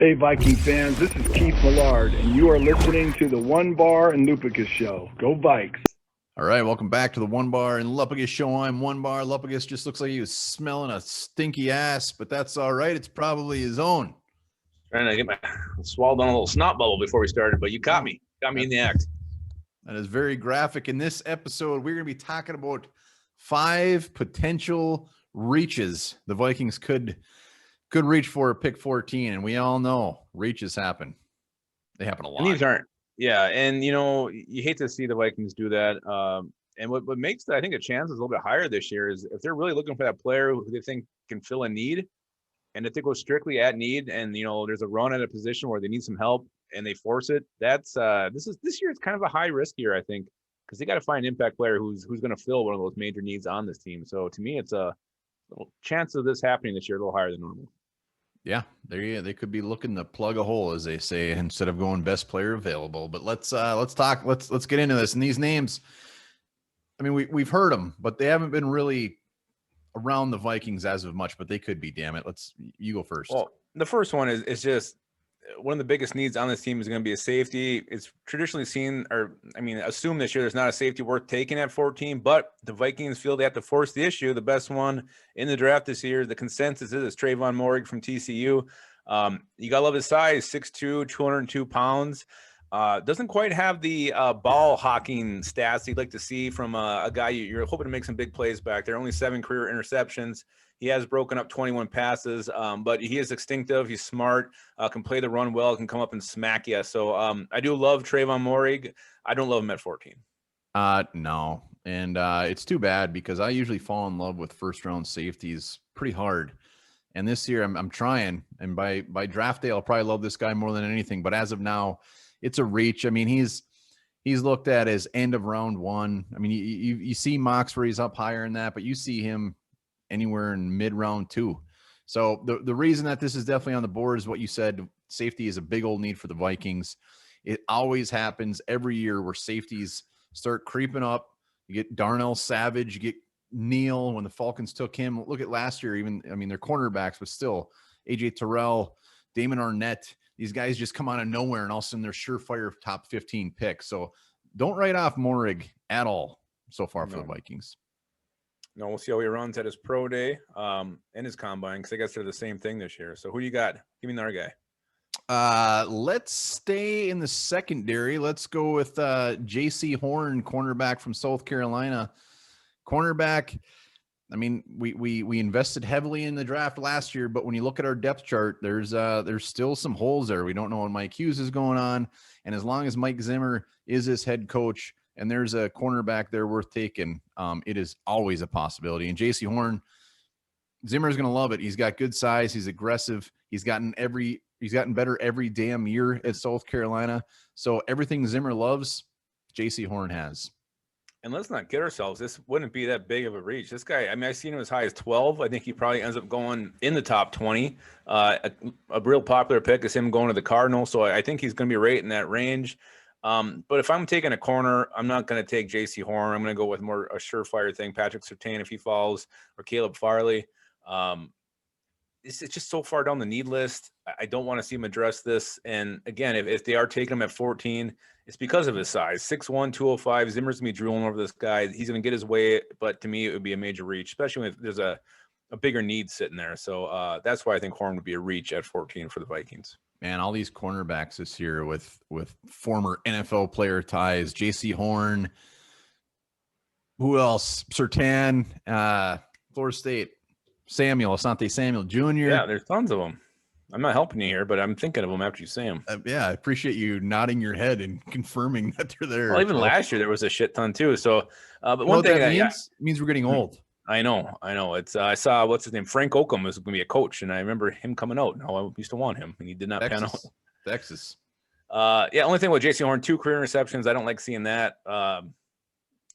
Hey, Viking fans, this is Keith Millard, and you are listening to the One Bar and Lupicus Show. Go Vikes. All right, welcome back to the One Bar and Lupicus Show. I'm One Bar. Lupicus just looks like he was smelling a stinky ass, but that's all right. It's probably his own. Trying to get my swallowed on a little snot bubble before we started, but you caught me. Got me in the act. That is very graphic. In this episode, we're going to be talking about 5 potential reaches the Vikings could reach for pick 14, and we all know reaches happen. They happen a lot. And these aren't, yeah. And you hate to see the Vikings do that. And what makes I think a chance is a little bit higher this year is if they're really looking for that player who they think can fill a need, and if they go strictly at need, and there's a run at a position where they need some help and they force it. That's this year. It's kind of a high risk year, I think, because they got to find an impact player who's going to fill one of those major needs on this team. So to me, it's a little chance of this happening this year a little higher than normal. Yeah, they could be looking to plug a hole, as they say, instead of going best player available. But let's get into this. And these names, I mean, we've heard them, but they haven't been really around the Vikings as of much. But they could be. Damn it, you go first. Well, the first one is just one of the biggest needs on this team is going to be a safety. It's traditionally seen, assume this year there's not a safety worth taking at 14, but the Vikings feel they have to force the issue. The best one in the draft this year, the consensus is Trayvon Moehrig from TCU. You got to love his size, 6'2", 202 pounds. Doesn't quite have the ball hawking stats you'd like to see from a guy you're hoping to make some big plays back there. Only 7 career interceptions. He has broken up 21 passes, but he is instinctive. He's smart, can play the run well, can come up and smack you. So I do love Trayvon Moehrig. I don't love him at 14. No. And it's too bad because I usually fall in love with first-round safeties pretty hard. And this year I'm trying. And by draft day, I'll probably love this guy more than anything. But as of now, it's a reach. I mean, he's looked at as end of round 1. I mean, you see mocks where he's up higher in that, but you see him anywhere in mid-round 2. So the reason that this is definitely on the board is what you said. Safety is a big old need for the Vikings. It always happens every year where safeties start creeping up. You get Darnell Savage, you get Neal when the Falcons took him. Look at last year, their cornerbacks, but still AJ Terrell, Damon Arnett. These guys just come out of nowhere, and all of a sudden they're surefire top 15 picks. So don't write off Moehrig at all so far for the Vikings. No, we'll see how he runs at his pro day and his combine, because I guess they're the same thing this year. So who do you got? Give me another guy. Let's stay in the secondary. Let's go with J.C. Horn, cornerback from South Carolina. Cornerback, I mean, we invested heavily in the draft last year, but when you look at our depth chart, there's still some holes there. We don't know what Mike Hughes is going on, and as long as Mike Zimmer is his head coach and there's a cornerback there worth taking, it is always a possibility. And J.C. Horn, Zimmer's going to love it. He's got good size. He's aggressive. He's gotten better every damn year at South Carolina. So everything Zimmer loves, J.C. Horn has. And let's not kid ourselves. This wouldn't be that big of a reach. This guy, I've seen him as high as 12. I think he probably ends up going in the top 20. A real popular pick is him going to the Cardinals. So I think he's going to be right in that range. But if I'm taking a corner, I'm not going to take J.C. Horn. I'm going to go with more a surefire thing, Patrick Surtain if he falls, or Caleb Farley. It's just so far down the need list. I don't want to see him address this. And again, if they are taking him at 14, it's because of his size. 6'1", 205. Zimmer's going to be drooling over this guy. He's going to get his way, but to me, it would be a major reach, especially if there's a bigger need sitting there. So that's why I think Horn would be a reach at 14 for the Vikings. Man, all these cornerbacks this year with former NFL player ties, J.C. Horn, who else? Surtain, Florida State, Asante Samuel Jr. Yeah, there's tons of them. I'm not helping you here, but I'm thinking of them after you say them. Yeah, I appreciate you nodding your head and confirming that they're there. Well, even last year there was a shit ton too. So, but one thing that means we're getting old. I know. It's I saw what's his name, Frank Oakham was going to be a coach, and I remember him coming out. No, I used to want him, and he did not pan out. Texas. Only thing with J.C. Horn, 2 career interceptions. I don't like seeing that. You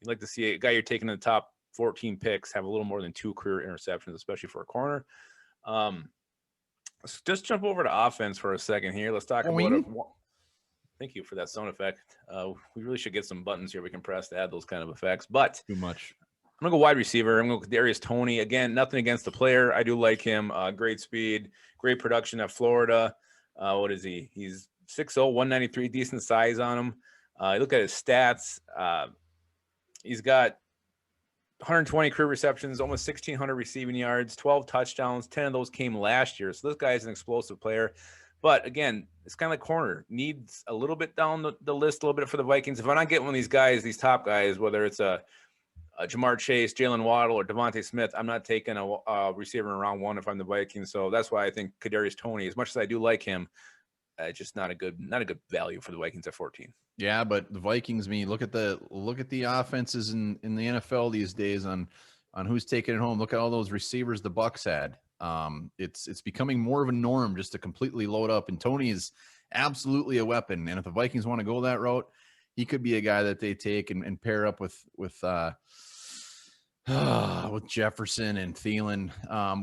like to see a guy you're taking in the top 14 picks have a little more than 2 career interceptions, especially for a corner. Let's just jump over to offense for a second here. Let's talk about it. Thank you for that sound effect. We really should get some buttons here we can press to add those kind of effects, but too much. I'm going to go wide receiver. I'm going to go Kadarius Toney. Again, nothing against the player. I do like him. Great speed, great production at Florida. What is he? He's 6'0", 193, decent size on him. You look at his stats. He's got 120 career receptions, almost 1,600 receiving yards, 12 touchdowns. 10 of those came last year. So this guy is an explosive player. But again, it's kind of like corner. Needs a little bit down the list, a little bit for the Vikings. If I'm not getting one of these guys, these top guys, whether it's a Jamar Chase, Jalen Waddle, or Devontae Smith, I'm not taking a receiver in round 1 if I'm the Vikings. So that's why I think Kadarius Toney, as much as I do like him, just not a good value for the Vikings at 14. Yeah, but the Vikings, look at the offenses in the NFL these days on who's taking it home. Look at all those receivers the Bucs had. It's becoming more of a norm just to completely load up, and Toney is absolutely a weapon. And if the Vikings want to go that route, he could be a guy that they take and pair up with Jefferson and Thielen.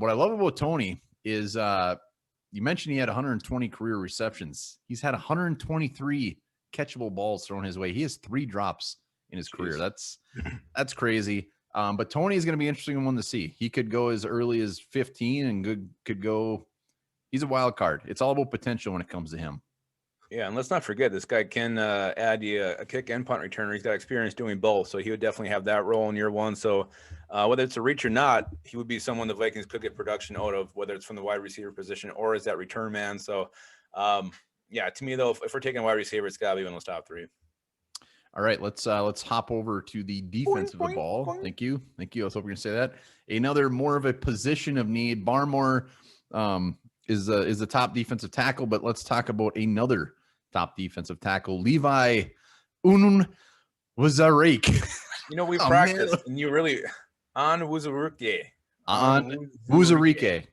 What I love about Toney is you mentioned he had 120 career receptions. He's had 123 catchable balls thrown his way. He has 3 drops in his career. That's crazy. But Toney is going to be interesting one to see. He could go as early as 15 and could go. He's a wild card. It's all about potential when it comes to him. Yeah, and let's not forget, this guy can add you a kick and punt returner. He's got experience doing both, so he would definitely have that role in year 1. So whether it's a reach or not, he would be someone the Vikings could get production out of, whether it's from the wide receiver position or as that return man. So, yeah, to me, though, if we're taking a wide receiver, it's got to be one of those top 3. All right, let's hop over to the defense of the ball. Thank you. I was hoping to say that. Another more of a position of need. Barmore is the top defensive tackle, but let's talk about another top defensive tackle, Levi Onwuzurike. We practiced, and you really Onwuzurike. Onwuzurike.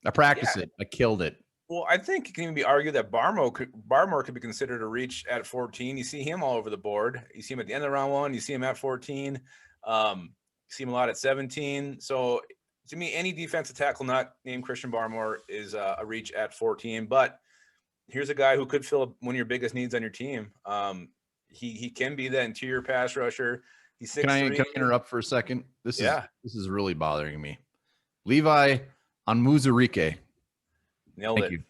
I practiced it. I killed it. Well, I think it can even be argued that Barmore could be considered a reach at 14. You see him all over the board. You see him at the end of round 1. You see him at 14. You see him a lot at 17. So to me, any defensive tackle not named Christian Barmore is a reach at 14. But here's a guy who could fill one of your biggest needs on your team. He can be the interior pass rusher. He's 6'3". Can I interrupt for a second? This is really bothering me. Levi Onwuzurike. Nailed it.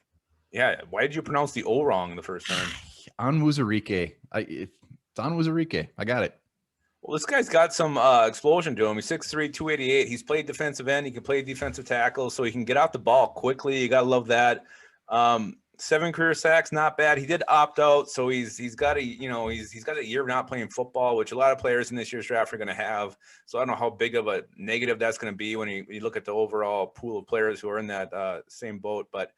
Yeah. Why did you pronounce the O wrong the first time? Onwuzurike. It's Onwuzurike. I got it. Well, this guy's got some explosion to him. He's 6'3", 288. He's played defensive end. He can play defensive tackle, so he can get out the ball quickly. You got to love that. 7 career sacks, not bad. He did opt out, so he's got a year of not playing football, which a lot of players in this year's draft are going to have. So I don't know how big of a negative that's going to be when you look at the overall pool of players who are in that same boat. But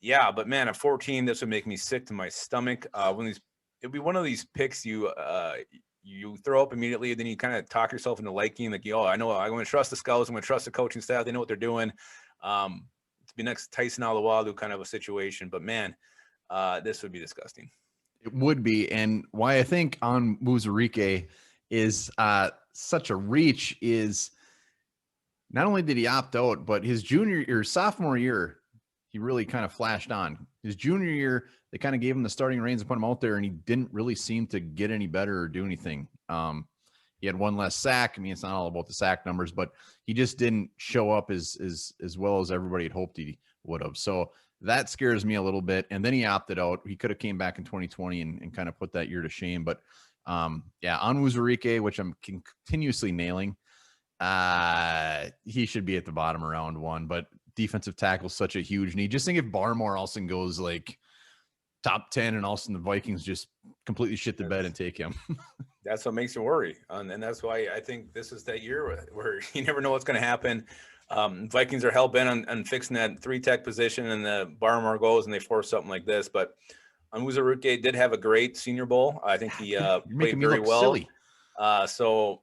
yeah, but man, at 14, this would make me sick to my stomach. It'd be one of these picks you throw up immediately, then you kind of talk yourself into liking, like, I know I'm going to trust the scouts, I'm going to trust the coaching staff, they know what they're doing. To be next Tyson Alualu kind of a situation, but man, this would be disgusting. It would be, and why I think Onwuzurike is such a reach is not only did he opt out, but his sophomore year, he really kind of flashed on. His junior year, they kind of gave him the starting reins and put him out there, and he didn't really seem to get any better or do anything. He had 1 less sack. It's not all about the sack numbers, but he just didn't show up as well as everybody had hoped he would have. So that scares me a little bit. And then he opted out. He could have came back in 2020 and kind of put that year to shame. But Onwuzurike, which I'm continuously nailing, he should be at the bottom of round 1. But defensive tackle is such a huge need. Just think if Barmore also goes like top 10 and all of a sudden the Vikings just completely shit the bed and take him. That's what makes you worry. And that's why I think this is that year where you never know what's going to happen. Vikings are hell-bent on fixing that 3-tech position, and the Barmore goes and they force something like this. But Onwuzurike did have a great Senior Bowl. I think he played very well. Silly. So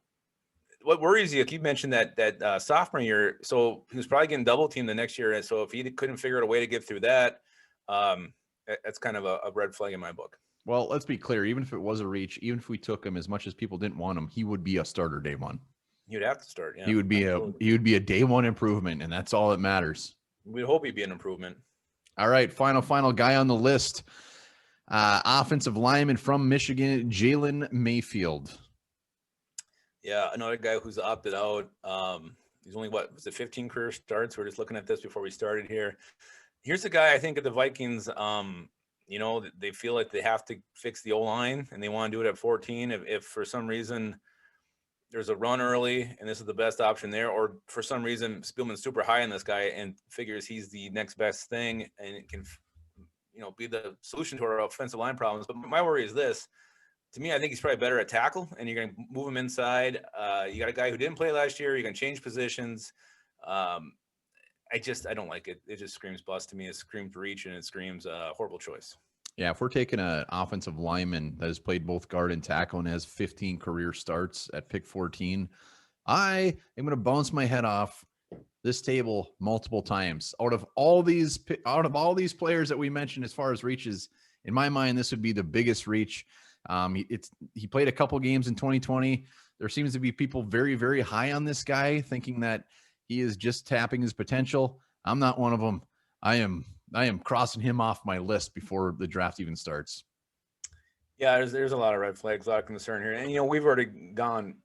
what worries you, you mentioned that sophomore year, so he was probably getting double-teamed the next year. And so if he couldn't figure out a way to get through that, that's kind of a red flag in my book. Well, let's be clear. Even if it was a reach, even if we took him as much as people didn't want him, he would be a starter day 1. You'd have to start. Yeah, he would be a day 1 improvement, and that's all that matters. We hope he'd be an improvement. All right, final guy on the list, offensive lineman from Michigan, Jalen Mayfield. Yeah, another guy who's opted out. He's only 15 career starts. We're just looking at this before we started here. Here's a guy I think of the Vikings. They feel like they have to fix the O-line and they want to do it at 14. If for some reason there's a run early and this is the best option there, or for some reason Spielman's super high on this guy and figures he's the next best thing and it can, be the solution to our offensive line problems. But my worry is this. To me, I think he's probably better at tackle, and you're going to move him inside. You got a guy who didn't play last year. You're going to change positions. I don't like it. It just screams bust to me. It screams reach, and it screams horrible choice. Yeah, if we're taking an offensive lineman that has played both guard and tackle and has 15 career starts at pick 14, I am going to bounce my head off this table multiple times. Out of all these players that we mentioned as far as reaches, in my mind, this would be the biggest reach. He played a couple games in 2020. There seems to be people very, very high on this guy, thinking that he is just tapping his potential. I'm not one of them. I am crossing him off my list before the draft even starts. Yeah, there's a lot of red flags, a lot of concern here. And, we've already gone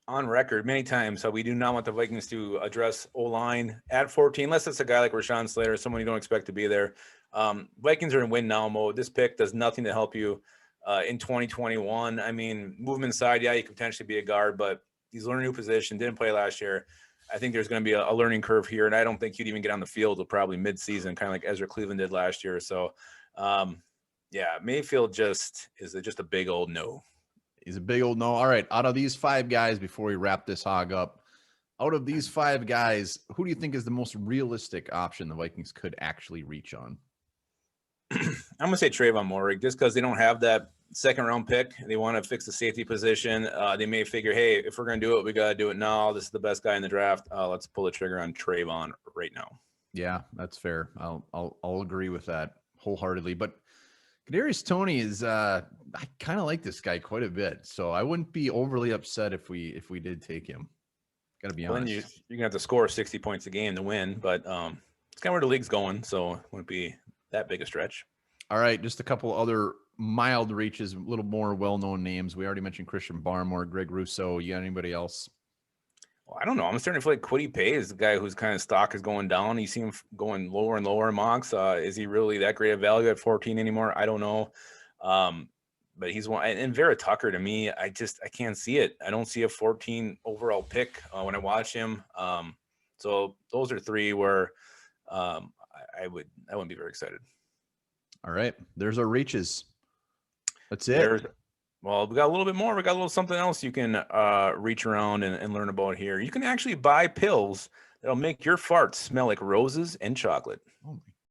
on record many times how we do not want the Vikings to address O-line at 14, unless it's a guy like Rashawn Slater, someone you don't expect to be there. Vikings are in win now mode. This pick does nothing to help you in 2021. I mean, move him inside. Yeah, you could potentially be a guard, but he's learning a new position, didn't play last year. I think there's going to be a learning curve here, and I don't think he'd even get on the field until probably mid-season, kind of like Ezra Cleveland did last year. So, Mayfield is just a big old no. He's a big old no. All right, out of these 5 guys, before we wrap this hog up, out of these 5 guys, who do you think is the most realistic option the Vikings could actually reach on? I'm going to say Trayvon Moehrig, just because they don't have that second-round pick. They want to fix the safety position. They may figure, hey, if we're going to do it, we got to do it now. This is the best guy in the draft. Let's pull the trigger on Trayvon right now. Yeah, that's fair. I'll agree with that wholeheartedly. But Kadarius Toney is I kind of like this guy quite a bit, so I wouldn't be overly upset if we did take him. Got to be honest. Then you're gonna have to score 60 points a game to win, but it's kind of where the league's going, so it wouldn't be that big a stretch. All right, just a couple other mild reaches, a little more well-known names. We already mentioned Christian Barmore, Greg Rousseau. You got anybody else? Well, I don't know. I'm starting to feel like Kwity Paye is the guy whose kind of stock is going down. You see him going lower and lower in mocks. Is he really that great of value at 14 anymore? I don't know. But he's one. And Vera Tucker, to me, I can't see it. I don't see a 14 overall pick when I watch him. So those are 3 where I wouldn't be very excited. All right, there's our reaches. That's it. Well, we got a little bit more. We got a little something else you can reach around and learn about here. You can actually buy pills that'll make your farts smell like roses and chocolate. Oh my